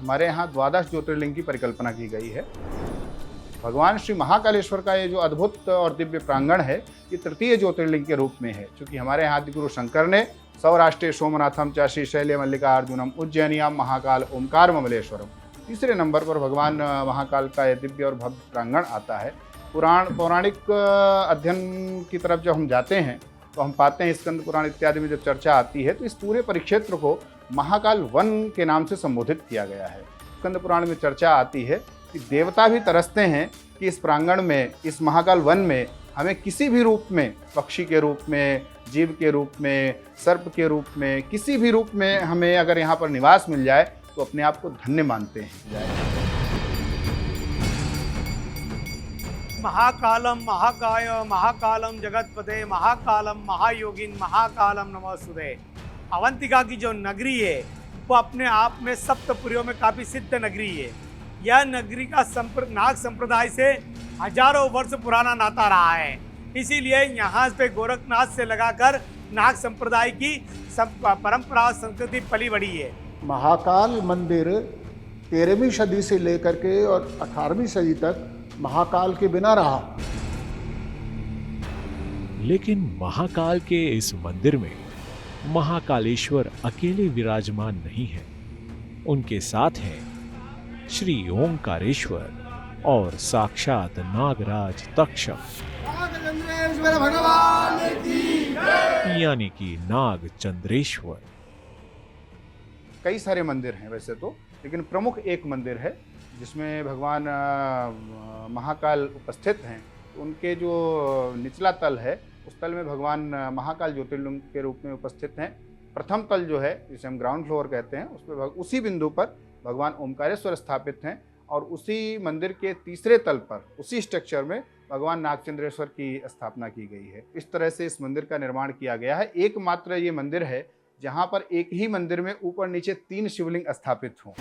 हमारे यहाँ द्वादश ज्योतिर्लिंग की परिकल्पना की गई है। भगवान श्री महाकालेश्वर का ये जो अद्भुत और दिव्य प्रांगण है, ये तृतीय ज्योतिर्लिंग के रूप में है, क्योंकि हमारे यहाँ आदिगुरु शंकर ने सौराष्ट्रे सोमनाथम च श्रीशैल्य मल्लिकार्जुनम उज्जैनियाम महाकाल ओंकार ममलेश्वरम, तीसरे नंबर पर भगवान महाकाल का ये दिव्य और भव्य प्रांगण आता है। पौराणिक अध्ययन की तरफ जब हम जाते हैं तो हम पाते हैं स्कंद पुराण इत्यादि में जब चर्चा आती है तो इस पूरे परिक्षेत्र को महाकाल वन के नाम से संबोधित किया गया है। स्कंद पुराण में चर्चा आती है कि देवता भी तरसते हैं कि इस प्रांगण में, इस महाकाल वन में हमें किसी भी रूप में, पक्षी के रूप में, जीव के रूप में, सर्प के रूप में, किसी भी रूप में हमें अगर यहाँ पर निवास मिल जाए तो अपने आप को धन्य मानते हैं। महाकालम महाकाय महाकालम जगतपते महाकालम महायोगिन महाकालम नमोस्तुते। अवंतिका की जो नगरी है वो अपने आप में सप्तपुरियों में काफ़ी सिद्ध नगरी है। यह नगरी का नाग संप्रदाय से हजारों वर्ष पुराना नाता रहा है, इसीलिए यहाँ पे गोरखनाथ से लगाकर नाग संप्रदाय की परंपरा संस्कृति पली बढ़ी है। महाकाल मंदिर 13वीं सदी से लेकर के और 18वीं सदी तक महाकाल के बिना रहा। लेकिन महाकाल के इस मंदिर में महाकालेश्वर अकेले विराजमान नहीं है, उनके साथ हैं श्री ओंकारेश्वर और साक्षात नागराज तक्षक यानी कि नाग चंद्रेश्वर। कई सारे मंदिर हैं वैसे तो, लेकिन प्रमुख एक मंदिर है जिसमें भगवान महाकाल उपस्थित हैं। उनके जो निचला तल है उस तल में भगवान महाकाल ज्योतिर्लिंग के रूप में उपस्थित हैं। प्रथम तल जो है, जिसे हम ग्राउंड फ्लोर कहते हैं, उस पर उसी बिंदु पर भगवान ओंकारेश्वर स्थापित हैं और उसी मंदिर के तीसरे तल पर, उसी स्ट्रक्चर में भगवान नागचंद्रेश्वर की स्थापना की गई है। इस तरह से इस मंदिर का निर्माण किया गया है। एकमात्र ये मंदिर है जहाँ पर एक ही मंदिर में ऊपर नीचे 3 शिवलिंग स्थापित हों।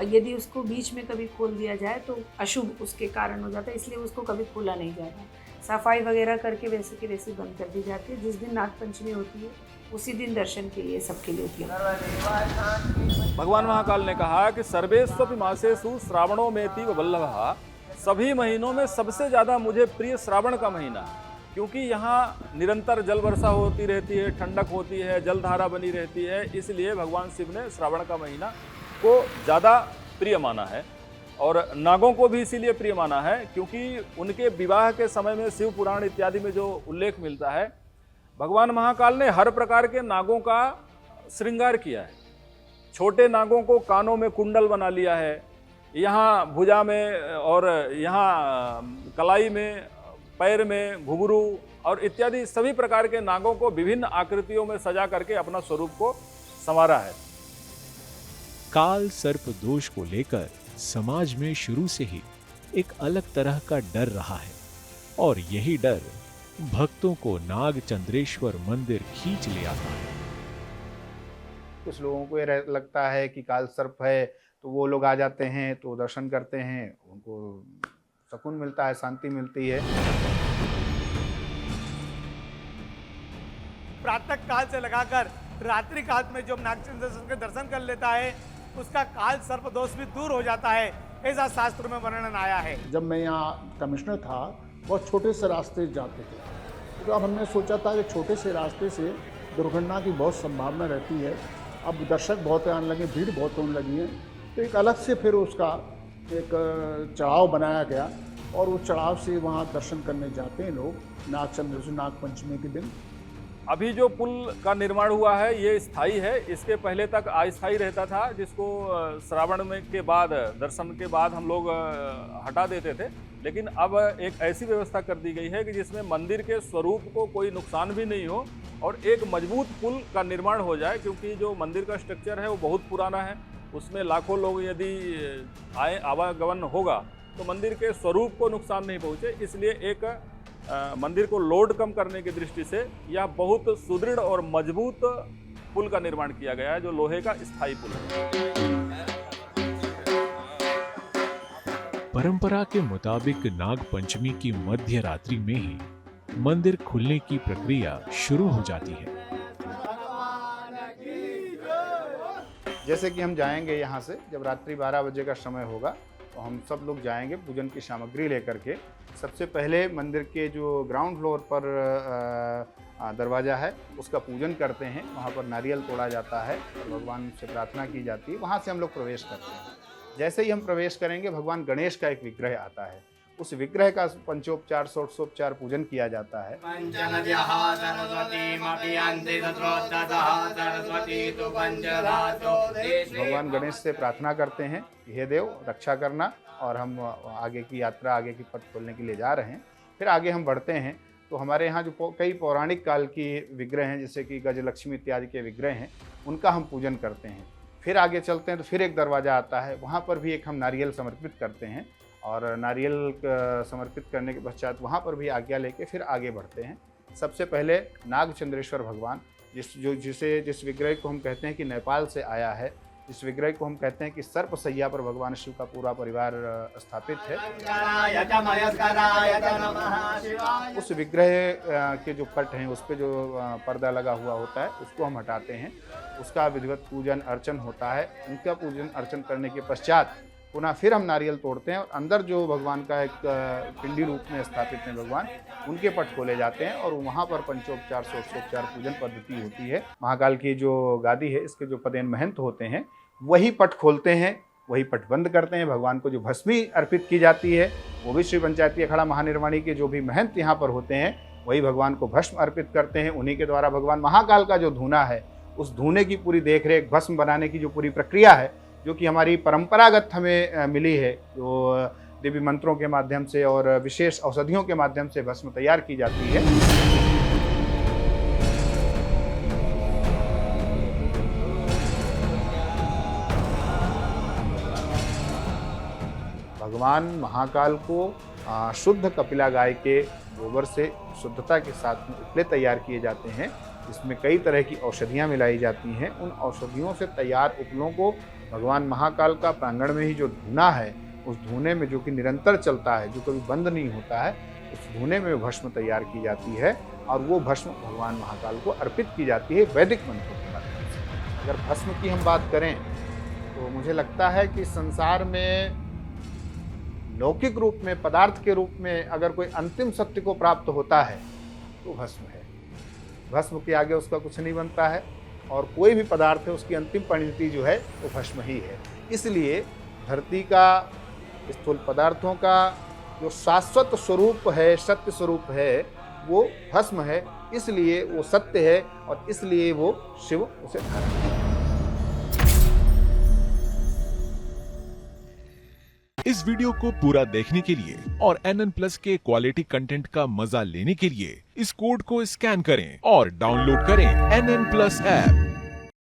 यदि उसको बीच में कभी खोल दिया जाए तो अशुभ उसके कारण हो जाता है, इसलिए उसको कभी खोला नहीं जाता। सफाई वगैरह करके वैसे की वैसे बंद कर दी जाती है। जिस दिन नागपंचमी होती है उसी दिन दर्शन के लिए सबके लिए होती है। भगवान महाकाल ने कहा कि सर्वेष्वपि मासेषु श्रावणो मेतीव वल्लभः, सभी महीनों में सबसे ज़्यादा मुझे प्रिय श्रावण का महीना है, क्योंकि यहाँ निरंतर जल वर्षा होती रहती है, ठंडक होती है, जलधारा बनी रहती है। इसलिए भगवान शिव ने श्रावण का महीना को ज़्यादा प्रिय माना है और नागों को भी इसीलिए प्रिय माना है क्योंकि उनके विवाह के समय में शिव पुराण इत्यादि में जो उल्लेख मिलता है, भगवान महाकाल ने हर प्रकार के नागों का श्रृंगार किया है। छोटे नागों को कानों में कुंडल बना लिया है, यहाँ भुजा में और यहाँ कलाई में, पैर में घुंघरू और इत्यादि सभी प्रकार के नागों को विभिन्न आकृतियों में सजा करके अपना स्वरूप को संवारा है। काल सर्प दोष को लेकर समाज में शुरू से ही एक अलग तरह का डर रहा है और यही डर भक्तों को नाग चंद्रेश्वर मंदिर खींच ले आता है। कुछ लोगों को ये लगता है कि काल सर्प है तो वो लोग आ जाते हैं तो दर्शन करते हैं, उनको सुकून मिलता है, शांति मिलती है। प्रातः काल से लगाकर रात्रि काल में जो नागचंद्रेश्वर के दर्शन कर लेता है उसका काल सर्प दोष भी दूर हो जाता है, ऐसा शास्त्र में वर्णन आया है। जब मैं यहाँ कमिश्नर था बहुत छोटे से रास्ते जाते थे, तो अब हमने सोचा था कि छोटे से रास्ते से दुर्घटना की बहुत संभावना रहती है। अब दर्शक बहुत आने लगे, भीड़ बहुत होने लगी है, तो एक अलग से फिर उसका एक चढ़ाव बनाया गया और उस चढ़ाव से वहाँ दर्शन करने जाते हैं लोग नागचंद्रेश्वर नागपंचमी के दिन। अभी जो पुल का निर्माण हुआ है ये स्थायी है, इसके पहले तक अस्थायी रहता था, जिसको श्रावण में के बाद, दर्शन के बाद हम लोग हटा देते थे। लेकिन अब एक ऐसी व्यवस्था कर दी गई है कि जिसमें मंदिर के स्वरूप को कोई नुकसान भी नहीं हो और एक मजबूत पुल का निर्माण हो जाए, क्योंकि जो मंदिर का स्ट्रक्चर है वो बहुत पुराना है, उसमें लाखों लोग यदि आवागमन होगा तो मंदिर के स्वरूप को नुकसान नहीं पहुँचे। इसलिए एक मंदिर को लोड कम करने की दृष्टि से यह बहुत सुदृढ़ और मजबूत पुल का निर्माण किया गया है, जो लोहे का स्थायी पुल है। परंपरा के मुताबिक नाग पंचमी की मध्य रात्रि में ही मंदिर खुलने की प्रक्रिया शुरू हो जाती है। जैसे कि हम जाएंगे यहाँ से, जब रात्रि 12 बजे का समय होगा तो हम सब लोग जाएंगे पूजन की सामग्री लेकर के। सबसे पहले मंदिर के जो ग्राउंड फ्लोर पर दरवाज़ा है उसका पूजन करते हैं, वहाँ पर नारियल तोड़ा जाता है और भगवान से प्रार्थना की जाती है। वहाँ से हम लोग प्रवेश करते हैं। जैसे ही हम प्रवेश करेंगे भगवान गणेश का एक विग्रह आता है, उस विग्रह का पंचोपचार षोडशोपचार पूजन किया जाता है। भगवान गणेश से प्रार्थना करते हैं, हे देव रक्षा करना, और हम आगे की यात्रा, आगे की पथ खोलने के लिए जा रहे हैं। फिर आगे हम बढ़ते हैं तो हमारे यहाँ जो कई पौराणिक काल की विग्रह हैं, जैसे कि गजलक्ष्मी इत्यादि के विग्रह हैं, उनका हम पूजन करते हैं। फिर आगे चलते हैं तो फिर एक दरवाज़ा आता है, वहाँ पर भी एक हम नारियल समर्पित करते हैं, और नारियल समर्पित करने के पश्चात वहाँ पर भी आज्ञा लेके फिर आगे बढ़ते हैं। सबसे पहले नागचंद्रेश्वर भगवान, जिस विग्रह को हम कहते हैं कि नेपाल से आया है, जिस विग्रह को हम कहते हैं कि सर्पसैया पर भगवान शिव का पूरा परिवार स्थापित है, उस विग्रह के जो पट हैं उस पर जो पर्दा लगा हुआ होता है उसको हम हटाते हैं। उसका विधिवत पूजन अर्चन होता है। उनका पूजन अर्चन करने के पश्चात पुनः फिर हम नारियल तोड़ते हैं और अंदर जो भगवान का एक पिंडी रूप में स्थापित हैं भगवान, उनके पट खोले जाते हैं और वहाँ पर पंचोपचार षोडशोपचार पूजन पद्धति होती है। महाकाल की जो गादी है, इसके जो पदेन महंत होते हैं वही पट खोलते हैं, वही पट बंद करते हैं। भगवान को जो भस्मी अर्पित की जाती है वो भी श्री पंचायती अखाड़ा महानिर्वाणी के जो भी महंत यहाँ पर होते हैं वही भगवान को भस्म अर्पित करते हैं। उन्हीं के द्वारा भगवान महाकाल का जो धूना है, उस धूने की पूरी देखरेख, भस्म बनाने की जो पूरी प्रक्रिया है, जो कि हमारी परंपरागत हमें मिली है, जो देवी मंत्रों के माध्यम से और विशेष औषधियों के माध्यम से भस्म तैयार की जाती है। भगवान महाकाल को शुद्ध कपिला गाय के गोबर से शुद्धता के साथ में उपले तैयार किए जाते हैं, जिसमें कई तरह की औषधियाँ मिलाई जाती हैं। उन औषधियों से तैयार उपलों को भगवान महाकाल का प्रांगण में ही जो धूना है, उस धूने में जो कि निरंतर चलता है, जो कभी बंद नहीं होता है, उस धूने में भस्म तैयार की जाती है और वो भस्म भगवान महाकाल को अर्पित की जाती है वैदिक मंत्रों के माध्यम से। अगर भस्म की हम बात करें तो मुझे लगता है कि संसार में लौकिक रूप में, पदार्थ के रूप में अगर कोई अंतिम सत्य को प्राप्त होता है तो भस्म है। भस्म के आगे उसका कुछ नहीं बनता है, और कोई भी पदार्थ है उसकी अंतिम परिणति जो है वो भस्म ही है। इसलिए धरती का, स्थूल पदार्थों का जो शाश्वत स्वरूप है, सत्य स्वरूप है, वो भस्म है। इसलिए वो सत्य है और इसलिए वो शिव उसे धारण करते हैं। इस वीडियो को पूरा देखने के लिए और NN+ के क्वालिटी कंटेंट का मजा लेने के लिए इस कोड को स्कैन करें और डाउनलोड करें NN+ ऐप।